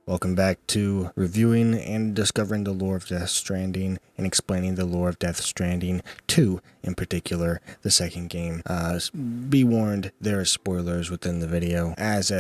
Welcome back to reviewing and discovering the lore of Death Stranding and explaining the lore of Death Stranding 2, in particular, the second game. Be warned, there are spoilers within the video. As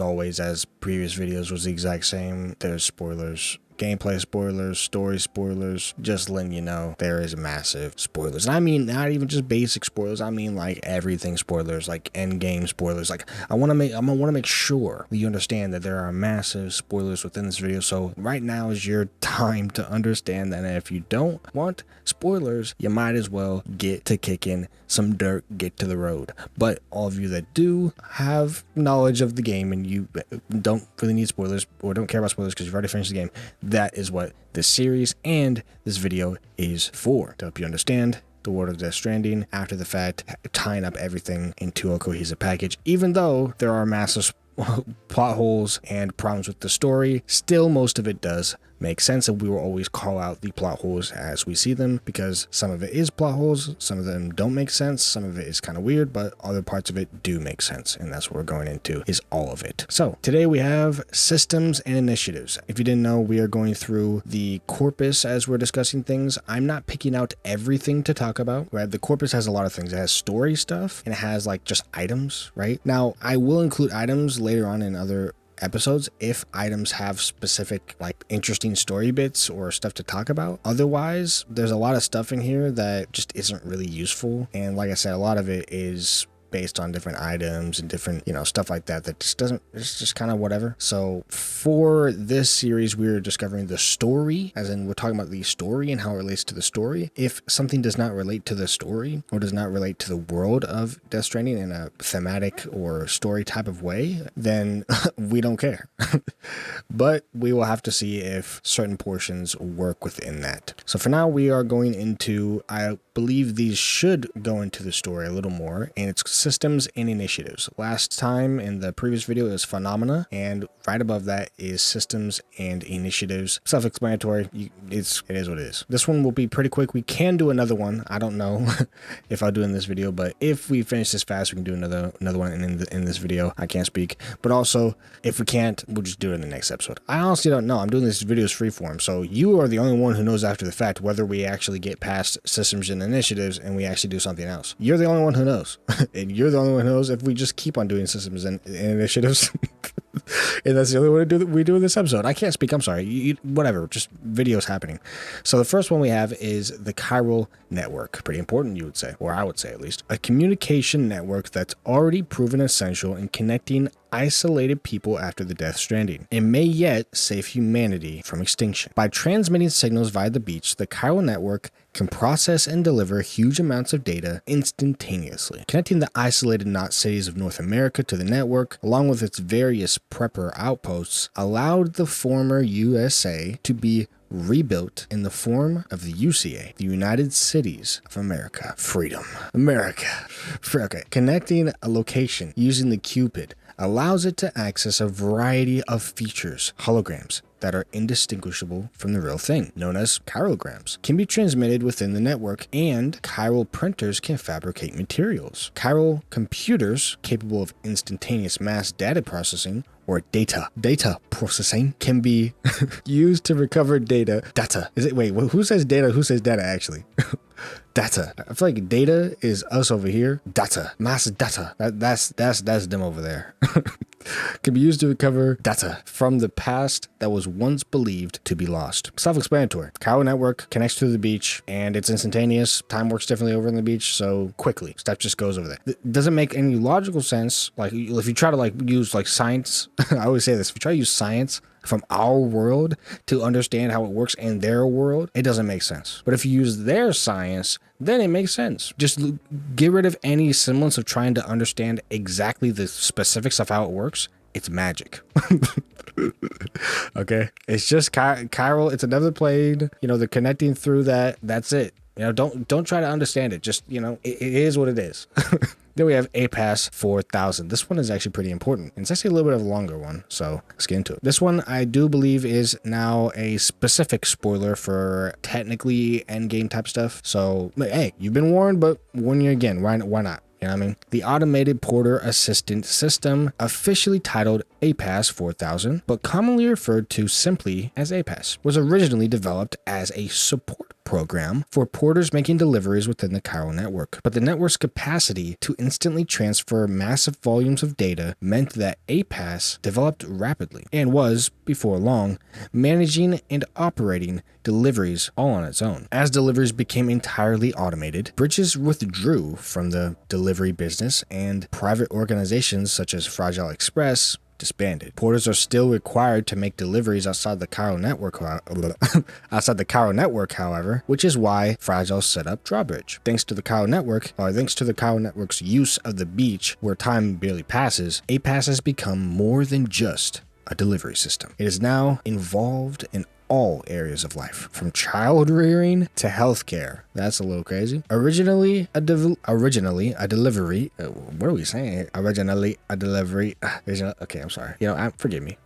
always, as previous videos was the exact same, there's spoilers. Gameplay spoilers, story spoilers, just letting you know there is massive spoilers. And I mean, not even just basic spoilers, I mean like everything spoilers, like end game spoilers. Like I want to make sure that you understand that there are massive spoilers within this video. So right now is your time to understand that if you don't want spoilers, you might as well get to kicking some dirt, get to the road. But all of you that do have knowledge of the game and you don't really need spoilers or don't care about spoilers because you've already finished the game, that is what this series and this video is for, to help you understand the world of Death Stranding after the fact, tying up everything into a cohesive package. Even though there are massive plot holes and problems with the story, still most of it does make sense, and we will always call out the plot holes as we see them, because some of it is plot holes, some of them don't make sense, some of it is kind of weird, but other parts of it do make sense, and that's what we're going into, is all of it. So today we have systems and initiatives. If you didn't know, we are going through the corpus as we're discussing things. I'm not picking out everything to talk about, right? The corpus has a lot of things. It has story stuff and it has like just items, right? Now I will include items later on in other episodes if items have specific like interesting story bits or stuff to talk about. Otherwise, there's a lot of stuff in here that just isn't really useful, and like I said, a lot of it is based on different items and different, stuff like that just doesn't, it's just kind of whatever. So for this series, we're discovering the story, as in we're talking about the story and how it relates to the story. If something does not relate to the story or does not relate to the world of Death Stranding in a thematic or story type of way, then we don't care. But we will have to see if certain portions work within that. So for now, we are going into, I believe these should go into the story a little more, and it's systems and initiatives. Last time in the previous video is phenomena, and right above that is systems and initiatives. Self-explanatory. It is what it is. This one will be pretty quick. We can do another one. I don't know if I'll do in this video, but if we finish this fast, we can do another one in this video. I can't speak, but also if we can't, we'll just do it in the next episode. I honestly don't know. I'm doing this video as freeform, so you are the only one who knows after the fact whether we actually get past systems and initiatives and we actually do something else. You're the only one who knows. And you're the only one who knows if we just keep on doing systems and initiatives. And that's the only way we do in this episode. I can't speak. I'm sorry. Whatever. Just videos happening. So the first one we have is the Chiral Network. Pretty important, you would say, or I would say at least. A communication network that's already proven essential in connecting isolated people after the Death Stranding. It may yet save humanity from extinction. By transmitting signals via the beach, the Chiral Network can process and deliver huge amounts of data instantaneously. Connecting the isolated knot cities of North America to the network, along with its various prepper outposts, allowed the former USA to be rebuilt in the form of the UCA, the United Cities of America. Freedom. America. Okay. Connecting a location using the Cupid allows it to access a variety of features, holograms, that are indistinguishable from the real thing, known as chirograms, can be transmitted within the network, and chiral printers can fabricate materials. Chiral computers, capable of instantaneous mass data processing, or data processing, can be used to recover data. Wait, who says data? Who says data actually? Data. I feel like data is us over here. Data. Mass data. That's them over there. Can be used to recover data from the past that was once believed to be lost. Self-explanatory. Chiral Network connects to the beach and it's instantaneous. Time works differently over on the beach, so quickly. Stuff just goes over there. It doesn't make any logical sense. Like if you try to use science, I always say this, if you try to use science from our world to understand how it works in their world, it doesn't make sense. But if you use their science, then it makes sense. Just get rid of any semblance of trying to understand exactly the specifics of how it works. It's magic. Okay? It's just chiral. It's another plane. They're connecting through that. That's it. Don't try to understand it. Just, it is what it is. Then we have APASS 4000. This one is actually pretty important. It's actually a little bit of a longer one, so let's get into it. This one I do believe is now a specific spoiler for technically endgame type stuff. So, hey, you've been warned, but warn you again. Why not? You know what I mean? The Automated Porter Assistant System, officially titled APASS 4000, but commonly referred to simply as APASS, was originally developed as a support program for porters making deliveries within the Chiral network. But the network's capacity to instantly transfer massive volumes of data meant that APASS developed rapidly and was, before long, managing and operating deliveries all on its own. As deliveries became entirely automated, bridges withdrew from the delivery business and private organizations such as Fragile Express disbanded. Porters are still required to make deliveries outside the Chiral network, however, which is why Fragile set up Drawbridge. Thanks to the Chiral network's use of the beach where time barely passes, APASS has become more than just a delivery system. It is now involved in all areas of life, from child rearing to healthcare. That's a little crazy. Originally a delivery. What are we saying? Originally a delivery. Okay, I'm sorry. Forgive me.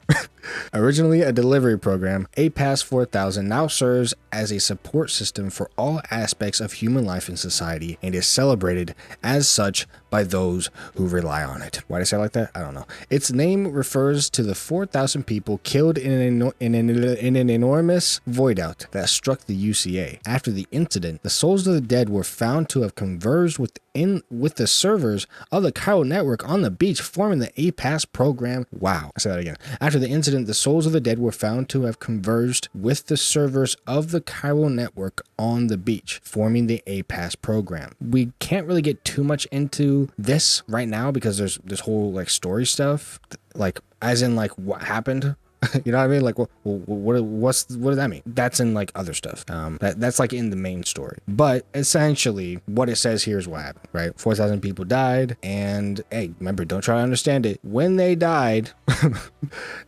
Originally a delivery program, APASS 4000 now serves as a support system for all aspects of human life and society and is celebrated as such by those who rely on it. Why did I say it like that? I don't know. Its name refers to the 4,000 people killed in an enormous voidout that struck the UCA. After the incident, the souls of the dead were found to have converged with the servers of the Chiral network on the beach, forming the APASS program. Wow. I'll say that again. After the incident, the souls of the dead were found to have converged with the servers of the Chiral network on the beach, forming the APASS program. We can't really get too much into this right now because there's this whole like story stuff, like as in like what happened. You know what I mean? Like, what does that mean? That's in like other stuff. That's like in the main story. But essentially, what it says here is what happened, right? 4,000 people died, and hey, remember, don't try to understand it. When they died,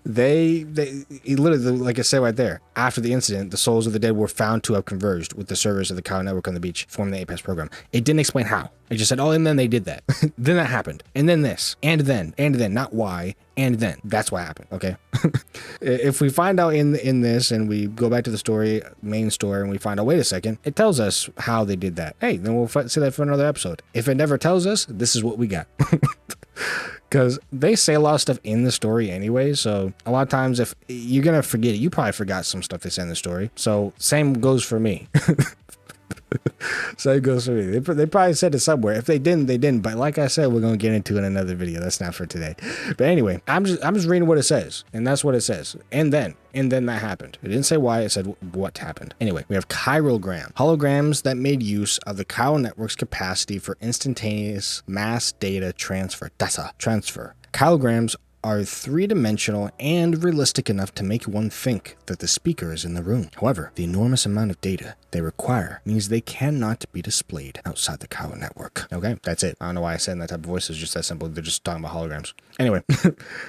they literally, like I said right there, after the incident, the souls of the dead were found to have converged with the servers of the Chiral network on the beach, forming the APASS program. It didn't explain how. It just said, oh, and then they did that. Then that happened. And then this. And then, not why. And then. That's what happened. Okay. If we find out in this and we go back to the main story, and we find out, wait a second, it tells us how they did that. Hey, then we'll see that for another episode. If it never tells us, this is what we got. Because they say a lot of stuff in the story anyway, so a lot of times if you're going to forget it, you probably forgot some stuff they said in the story. So same goes for me. So it goes for me. They probably said it somewhere. If they didn't, they didn't. But like I said, we're going to get into it in another video. That's not for today. But anyway, I'm just reading what it says. And that's what it says. And then that happened. It didn't say why. It said what happened. Anyway, we have Chirograms. Holograms that made use of the Chiral network's capacity for instantaneous mass data transfer. Chirograms are three-dimensional and realistic enough to make one think that the speaker is in the room. However, the enormous amount of data they require means they cannot be displayed outside the Chiral network. Okay, that's it. I don't know why I said in that type of voice. It's just that simple. They're just talking about holograms. Anyway,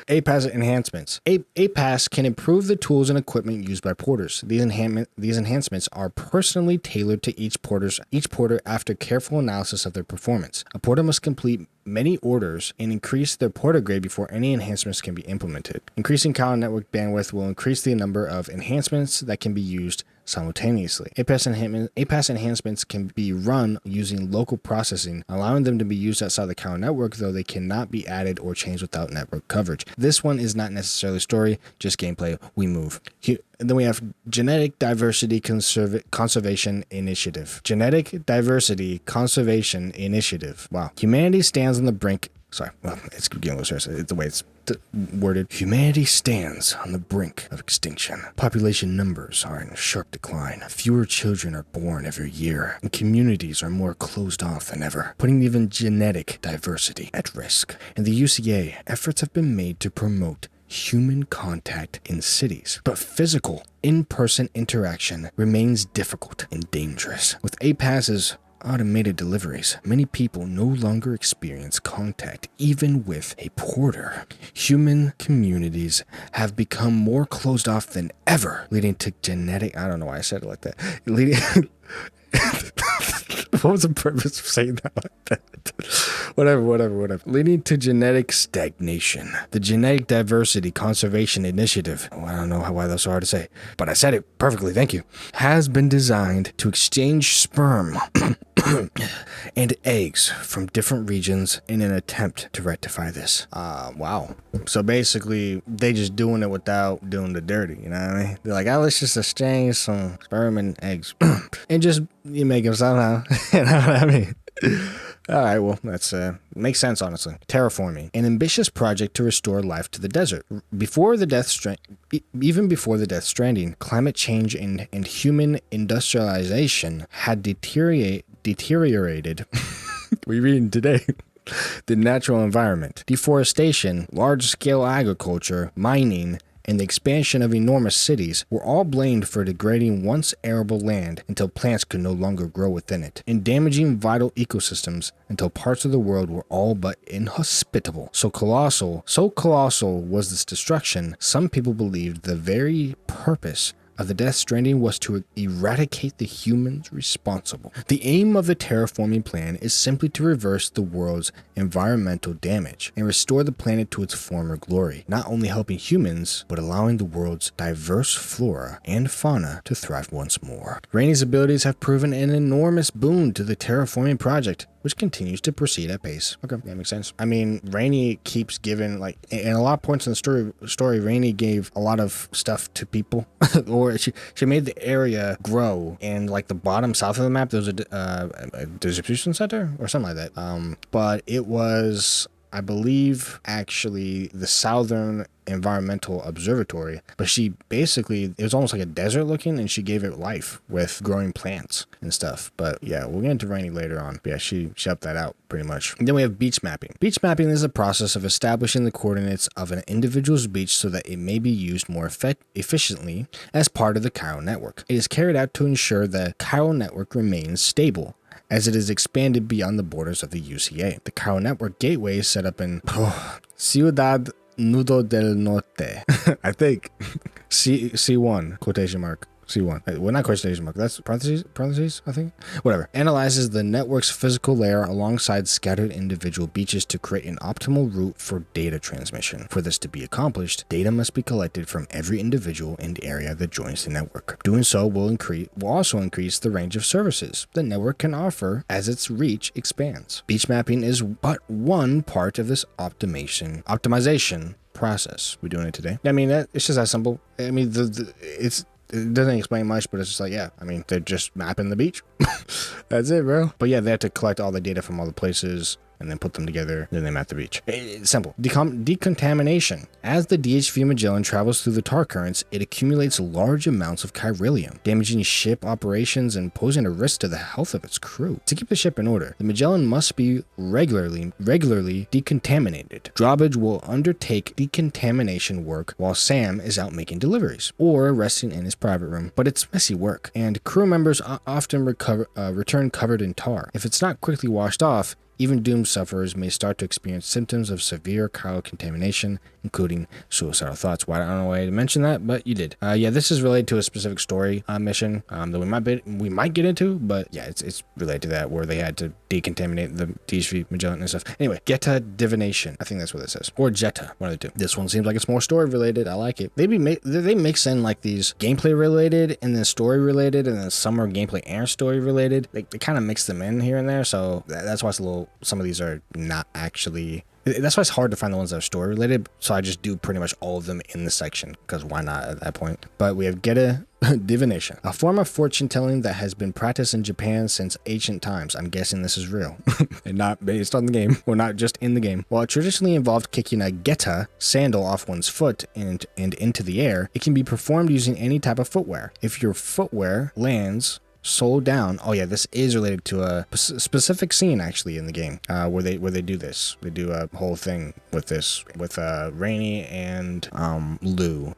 APASS enhancements. APASS can improve the tools and equipment used by porters. These enhancements are personally tailored to each porter after careful analysis of their performance. A porter must complete many orders and increase their porter grade before any enhancements can be implemented. Increasing Chiral network bandwidth will increase the number of enhancements that can be used simultaneously. APASS enhancements can be run using local processing, allowing them to be used outside the Chiral network, though they cannot be added or changed without network coverage. This one is not necessarily story, just gameplay. We move. And then we have Genetic Diversity Conservation Initiative. Genetic Diversity Conservation Initiative. Wow. Humanity stands on the brink. Sorry, well, it's getting a little serious. It's the way it's worded. Humanity stands on the brink of extinction. Population numbers are in sharp decline. Fewer children are born every year, and communities are more closed off than ever, putting even genetic diversity at risk. In the UCA, efforts have been made to promote human contact in cities, but physical, in-person interaction remains difficult and dangerous. With APASS's automated deliveries, many people no longer experience contact, even with a porter. Human communities have become more closed off than ever, leading to genetic... I don't know why I said it like that. What was the purpose of saying that like that? Whatever. Leading to genetic stagnation. The Genetic Diversity Conservation Initiative, I don't know why that's so hard to say, but I said it perfectly, thank you, has been designed to exchange sperm and eggs from different regions in an attempt to rectify this. Wow. So basically, they just doing it without doing the dirty, you know what I mean? They're like, oh, let's just exchange some sperm and eggs. And just, you make them somehow. You know what I mean? All right, well, that's makes sense, honestly. Terraforming, an ambitious project to restore life to the desert. Even before the Death Stranding, climate change and human industrialization had deteriorated. We reading today. The natural environment. Deforestation, large-scale agriculture, mining, and the expansion of enormous cities were all blamed for degrading once arable land until plants could no longer grow within it, and damaging vital ecosystems until parts of the world were all but inhospitable. So colossal was this destruction, some people believed the very purpose of the Death Stranding was to eradicate the humans responsible. The aim of the terraforming plan is simply to reverse the world's environmental damage and restore the planet to its former glory, not only helping humans, but allowing the world's diverse flora and fauna to thrive once more. Rainey's abilities have proven an enormous boon to the terraforming project, which continues to proceed at pace. Okay, that makes sense. I mean, Rainey keeps giving, like, in a lot of points in the story, Rainey gave a lot of stuff to people, or she made the area grow. And like the bottom south of the map, there was a distribution center or something like that. But it was, I believe, actually the Southern Environmental Observatory, but she basically, it was almost like a desert looking, and she gave it life with growing plants and stuff. But yeah, we'll get into Rainey later on. But yeah, she helped that out pretty much. And then we have beach mapping. Beach mapping is a process of establishing the coordinates of an individual's beach so that it may be used more efficiently as part of the Chiral Network. It is carried out to ensure the Chiral Network remains stable as it is expanded beyond the borders of the UCA. The Chiral Network gateway is set up in Ciudad Nudo del Norte. I think C1 quotation mark C1. Well, not quotation mark. That's parentheses, I think. Whatever. Analyzes the network's physical layer alongside scattered individual beaches to create an optimal route for data transmission. For this to be accomplished, data must be collected from every individual and area that joins the network. Doing so will also increase the range of services the network can offer as its reach expands. Beach mapping is but one part of this optimization process. We're doing it today. I mean, it's just that simple. I mean, it doesn't explain much, but it's just like, yeah, I mean, they're just mapping the beach. That's it, bro. But yeah, they have to collect all the data from all the places and then put them together, then they map the beach. It's simple. Decontamination. As the DHV Magellan travels through the tar currents, it accumulates large amounts of chiralium, damaging ship operations and posing a risk to the health of its crew. To keep the ship in order, the Magellan must be regularly decontaminated. Drawbridge will undertake decontamination work while Sam is out making deliveries or resting in his private room. But it's messy work, and crew members often return covered in tar. If it's not quickly washed off, even doomed sufferers may start to experience symptoms of severe chiral contamination, including suicidal thoughts. Well, I don't know why to mention that, but you did. Yeah, this is related to a specific story mission that we might get into, but yeah, it's related to that, where they had to decontaminate the DHV Magellan and stuff. Anyway, Gheta Divination. I think that's what it says. Or Jetta, one of the two. This one seems like it's more story related. I like it. They mix in like these gameplay related and then story related, and then some are gameplay and story related. They kind of mix them in here and there, so that's why it's a little, some of these are not actually, that's why it's hard to find the ones that are story related, so I just do pretty much all of them in the section, because why not at that point. But we have Gheta Divination, a form of fortune telling that has been practiced in Japan since ancient times. I'm guessing this is real and not based on the game, or not just in the game. While it traditionally involved kicking a Gheta sandal off one's foot and into the air, it can be performed using any type of footwear. If your footwear lands sole down, oh yeah, this is related to a specific scene actually in the game, where they do this. They do a whole thing with this, with Rainey and Lou.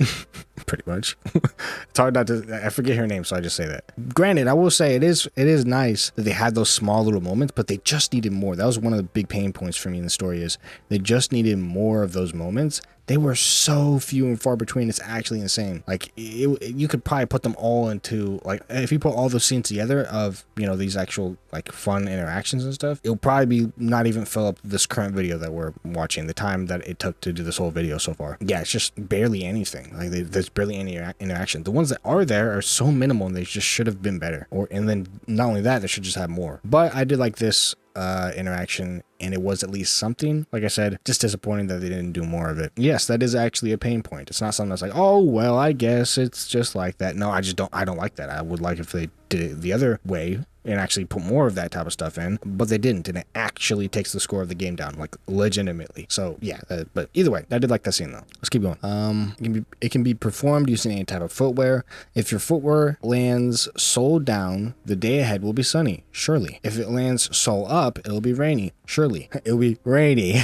Pretty much. It's hard not to, I forget her name, so I just say that. Granted, I will say it is nice that they had those small little moments, but they just needed more. That was one of the big pain points for me in the story, is they just needed more of those moments. They were so few and far between. It's actually insane. Like, you could probably put them all into, like, if you put all those scenes together of, you know, these actual, like, fun interactions and stuff, it'll probably be not even fill up this current video that we're watching, the time that it took to do this whole video so far. Yeah, it's just barely anything. Like, there's barely any interaction. The ones that are there are so minimal, and they just should have been better. And then not only that, they should just have more. But I did like this interaction, and it was at least something. Like I said, just disappointing that they didn't do more of it. Yes, that is actually a pain point. It's not something that's like, oh well, I guess it's just like that. No, I don't like that. I would like if they did it the other way and actually put more of that type of stuff in, but they didn't, and it actually takes the score of the game down, like legitimately. So yeah, but either way, I did like that scene though. Let's keep going. It can be performed using any type of footwear. If your footwear lands sole down, the day ahead will be sunny, surely. If it lands sole up, it'll be rainy, surely. It'll be rainy.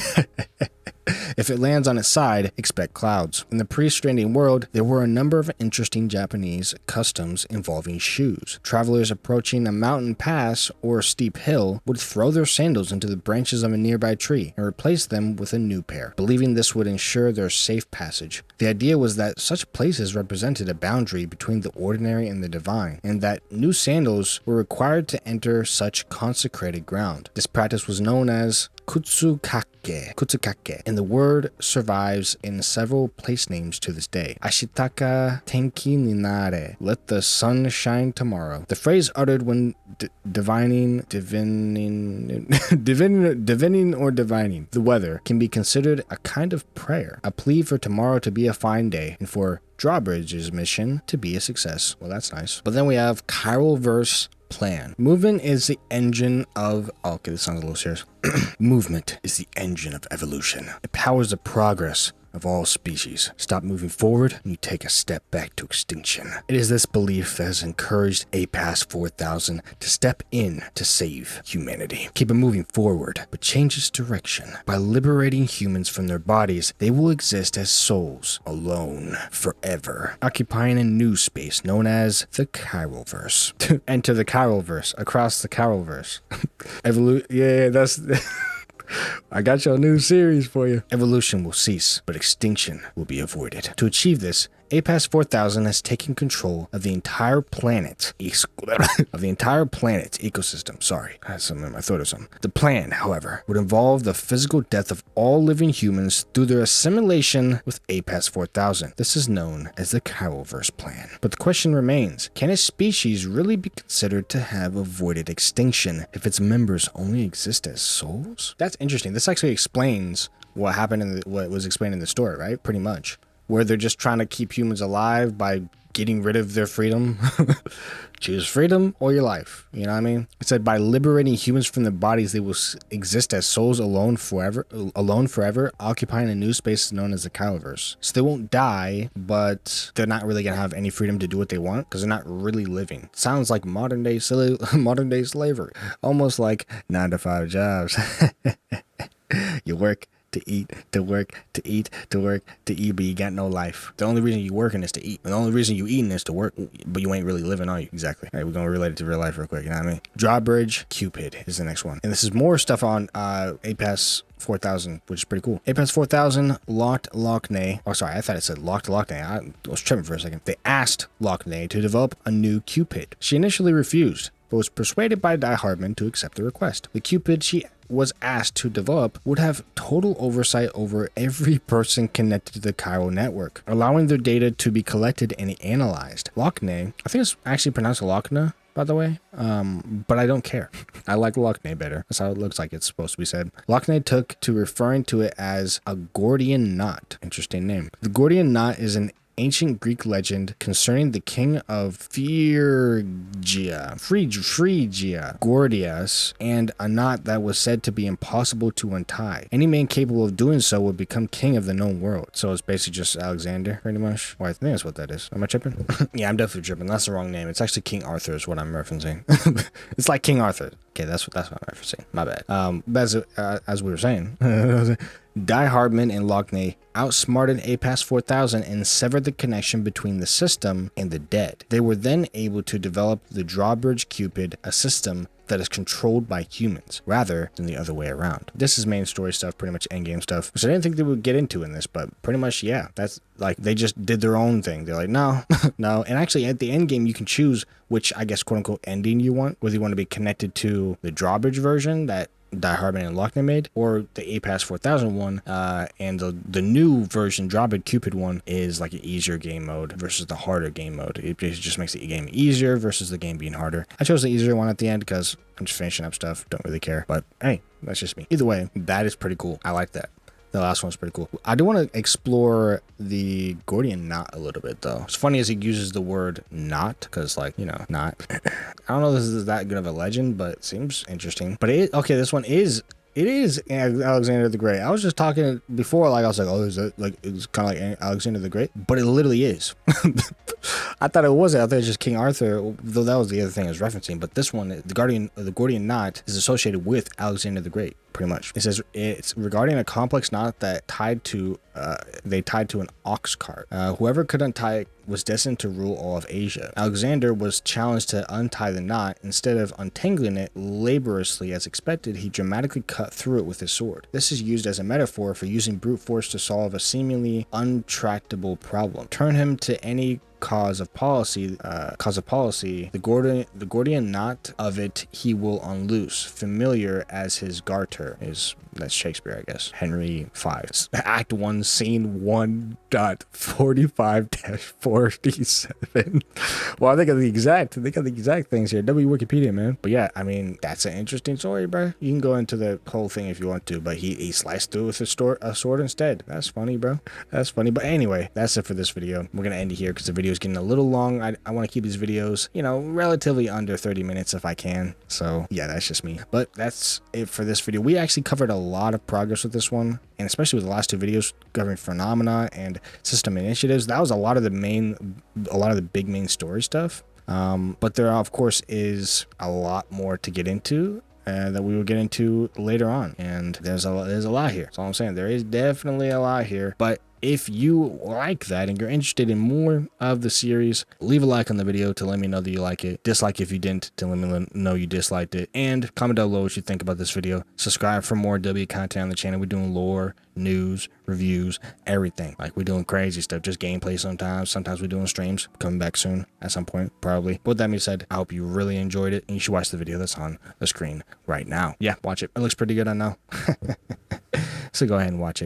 If it lands on its side, expect clouds. In the pre-Stranding world, there were a number of interesting Japanese customs involving shoes. Travelers approaching a mountain pass or a steep hill would throw their sandals into the branches of a nearby tree and replace them with a new pair, believing this would ensure their safe passage. The idea was that such places represented a boundary between the ordinary and the divine, and that new sandals were required to enter such consecrated ground. This practice was known as kutsukake, and the word survives in several place names to this day. Ashitaka tenki ni nare, let the sun shine tomorrow. The phrase uttered when divining the weather can be considered a kind of prayer, a plea for tomorrow to be a fine day, and for Drawbridge's mission to be a success. Well, that's nice. But then we have Chiroverse Plan. Movement is the engine of... okay, this sounds a little serious. Movement is the engine of evolution. It powers the progress of all species. Stop moving forward and you take a step back to extinction. It is this belief that has encouraged APASS 4000 to step in to save humanity. Keep it moving forward, but change its direction. By liberating humans from their bodies, they will exist as souls, alone, forever, occupying a new space known as the Chiroverse. Enter the Chiroverse, across the Chiroverse. Yeah, that's... I got your new series for you. Evolution will cease, but extinction will be avoided. To achieve this, APASS 4000 has taken control of the entire planet ecosystem. Sorry, I had something in my throat or something. The plan, however, would involve the physical death of all living humans through their assimilation with APASS 4000. This is known as the Chiroverse Plan. But the question remains, can a species really be considered to have avoided extinction if its members only exist as souls? That's interesting. This actually explains what happened in what was explained in the story, right? Pretty much. Where they're just trying to keep humans alive by getting rid of their freedom. Choose freedom or your life. You know what I mean? It said by liberating humans from their bodies, they will exist as souls alone forever, occupying a new space known as the Chiroverse. So they won't die, but they're not really going to have any freedom to do what they want because they're not really living. Sounds like modern day slavery. Almost like 9-to-5 jobs. You work to eat, to work, to eat, to work, to eat, but you got no life. The only reason you working is to eat. And the only reason you eating is to work, but you ain't really living, are you? Exactly. All right, we're going to relate it to real life real quick, you know what I mean? Drawbridge, Cupid is the next one. And this is more stuff on APASS 4000, which is pretty cool. APASS 4000 locked Lockney. Oh, sorry, I thought it said locked Lockney. I was tripping for a second. They asked Lockney to develop a new Cupid. She initially refused, but was persuaded by Die Hardman to accept the request. The Cupid she was asked to develop would have total oversight over every person connected to the Chiral Network, allowing their data to be collected and analyzed. Lockney, I think it's actually pronounced Lochna, by the way, but I don't care. I like Lockney better. That's how it looks like it's supposed to be said. Lockney took to referring to it as a Gordian knot. Interesting name. The Gordian knot is an ancient Greek legend concerning the king of Phrygia, Gordias, and a knot that was said to be impossible to untie. Any man capable of doing so would become king of the known world. So it's basically just Alexander, pretty much. Well, I think that's what that is. Am I tripping? Yeah, I'm definitely tripping. That's the wrong name. It's actually King Arthur is what I'm referencing. It's like King Arthur. Okay, that's what I'm referencing. My bad. But as we were saying, Die Hardman and Lockney outsmarted APASS 4000 and severed the connection between the system and the dead. They were then able to develop the Drawbridge Cupid, a system that is controlled by humans rather than the other way around. This is main story stuff, pretty much endgame stuff, which I didn't think they would get into in this, but pretty much, yeah, that's like they just did their own thing. They're like, no, no. And actually at the end game, you can choose which, I guess, quote unquote ending you want, whether you want to be connected to the Drawbridge version that Hardman and Lochner made, or the APASS 4001, and the new version, Drawbridge Cupid one, is like an easier game mode versus the harder game mode. It just makes the game easier versus the game being harder. I chose the easier one at the end because I'm just finishing up stuff, don't really care, but hey, that's just me. Either way, that is pretty cool. I like that. The last one's pretty cool. I do want to explore the Gordian knot a little bit, though. It's funny as he uses the word knot, because, like, you know, knot. I don't know if this is that good of a legend, but it seems interesting. But okay, this one is... It is Alexander the Great. I was just talking before, like, I was like, oh, is it like, it's kind of like Alexander the Great? But it literally is. I thought it wasn't. I thought it was just King Arthur, though that was the other thing I was referencing. But this one, the Gordian knot, is associated with Alexander the Great, pretty much. It says it's regarding a complex knot that tied to an ox cart. Whoever could untie it was destined to rule all of Asia. Alexander was challenged to untie the knot. Instead of untangling it laboriously as expected, he dramatically cut through it with his sword. This is used as a metaphor for using brute force to solve a seemingly untractable problem. Turn him to any cause of policy, the Gordian knot of it he will unloose, familiar as his garter is. That's Shakespeare, I guess. Henry V. Act 1, Scene 1.45-47. Well, they got the exact things here. Wikipedia, man. But yeah, I mean, that's an interesting story, bro. You can go into the whole thing if you want to, but he sliced through with a sword instead. That's funny, bro. That's funny. But anyway, that's it for this video. We're gonna end it here because the video is getting a little long. I want to keep these videos, you know, relatively under 30 minutes if I can. So yeah, that's just me. But that's it for this video. We actually covered a lot of progress with this one, and especially with the last two videos covering phenomena and system initiatives. That was a lot of the big main story stuff. But there of course is a lot more to get into that we will get into later on, and there's a lot here. That's all I'm saying. There is definitely a lot here, but if you like that and you're interested in more of the series, leave a like on the video to let me know that you like it. Dislike if you didn't, to let me know you disliked it. And comment down below what you think about this video. Subscribe for more W content on the channel. We're doing lore, news, reviews, everything. Like, we're doing crazy stuff, just gameplay sometimes. Sometimes we're doing streams. Coming back soon at some point, probably. But with that being said, I hope you really enjoyed it, and you should watch the video that's on the screen right now. Yeah, watch it. It looks pretty good, I know. So go ahead and watch it.